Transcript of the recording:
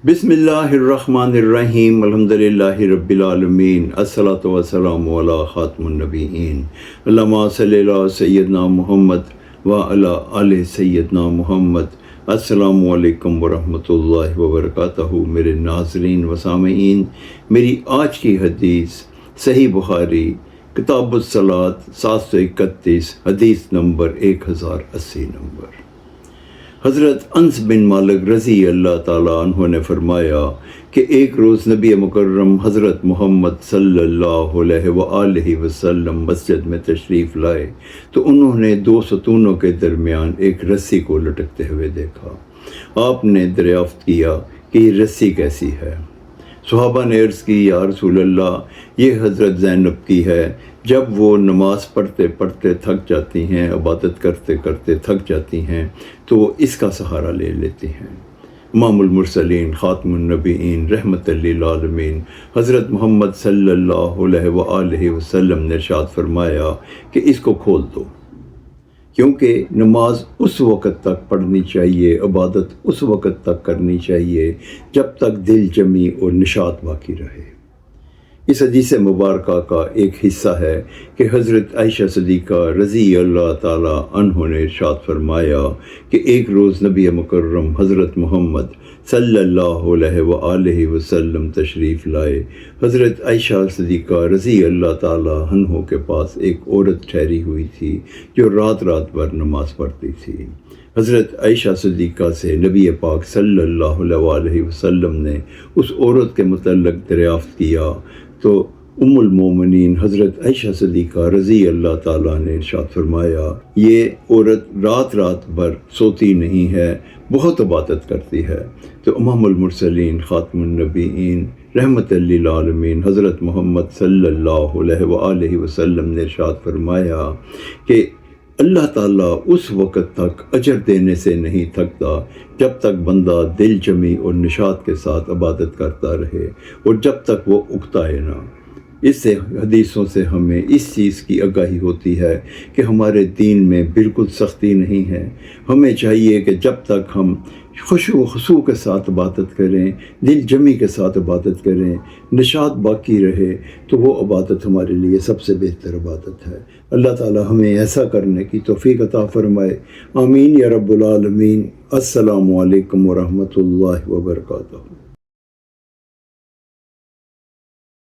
بسم اللہ الرحمن الرحیم الحمدللہ رب العالمین الصلاۃ والسلام علی خاتم النبیین اللہم صلی علی سیدنا محمد وعلی آل سیدنا محمد۔ السلام علیکم ورحمۃ اللہ وبرکاتہ۔ میرے ناظرین و سامعین، میری آج کی حدیث صحیح بخاری کتاب الصلاۃ 731 حدیث نمبر 1080 نمبر۔ حضرت انس بن مالک رضی اللہ تعالیٰ عنہ نے فرمایا کہ ایک روز نبی مکرم حضرت محمد صلی اللہ علیہ وآلہ وسلم مسجد میں تشریف لائے تو انہوں نے دو ستونوں کے درمیان ایک رسی کو لٹکتے ہوئے دیکھا۔ آپ نے دریافت کیا کہ یہ رسی کیسی ہے؟ صحابہ نے عرض کی، یا رسول اللہ، یہ حضرت زینب کی ہے، جب وہ نماز پڑھتے پڑھتے تھک جاتی ہیں، عبادت کرتے کرتے تھک جاتی ہیں تو وہ اس کا سہارا لے لیتی ہیں۔ امام المرسلین خاتم النبیین رحمت للعالمین حضرت محمد صلی اللہ علیہ وآلہ وسلم نے ارشاد فرمایا کہ اس کو کھول دو، کیونکہ نماز اس وقت تک پڑھنی چاہیے، عبادت اس وقت تک کرنی چاہیے جب تک دل جمی اور نشاط باقی رہے۔ اس حدیث مبارکہ کا ایک حصہ ہے کہ حضرت عائشہ صدیقہ رضی اللہ تعالی عنہ نے ارشاد فرمایا کہ ایک روز نبی مکرم حضرت محمد صلی اللہ علیہ وآلہ وسلم تشریف لائے۔ حضرت عائشہ صدیقہ رضی اللہ تعالی عنہ کے پاس ایک عورت ٹھہری ہوئی تھی جو رات رات بھر نماز پڑھتی تھی۔ حضرت عائشہ صدیقہ سے نبی پاک صلی اللہ علیہ وآلہ وسلم نے اس عورت کے متعلق دریافت کیا تو ام المومنین حضرت عائشہ صدیقہ رضی اللہ تعالیٰ نے ارشاد فرمایا، یہ عورت رات رات بھر سوتی نہیں ہے، بہت عبادت کرتی ہے۔ تو امام المرسلین خاتم النبیین رحمت للعالمین حضرت محمد صلی اللہ علیہ وآلہ وسلم نے ارشاد فرمایا کہ اللہ تعالیٰ اس وقت تک اجر دینے سے نہیں تھکتا جب تک بندہ دل جمی اور نشاط کے ساتھ عبادت کرتا رہے اور جب تک وہ اکتائے نہ۔ اس سے حدیثوں سے ہمیں اس چیز کی آگاہی ہوتی ہے کہ ہمارے دین میں بالکل سختی نہیں ہے۔ ہمیں چاہیے کہ جب تک ہم خشوع و خضوع کے ساتھ عبادت کریں، دل جمی کے ساتھ عبادت کریں، نشاط باقی رہے، تو وہ عبادت ہمارے لیے سب سے بہتر عبادت ہے۔ اللہ تعالی ہمیں ایسا کرنے کی توفیق عطا فرمائے، آمین یا رب العالمین۔ السلام علیکم ورحمۃ اللہ وبرکاتہ۔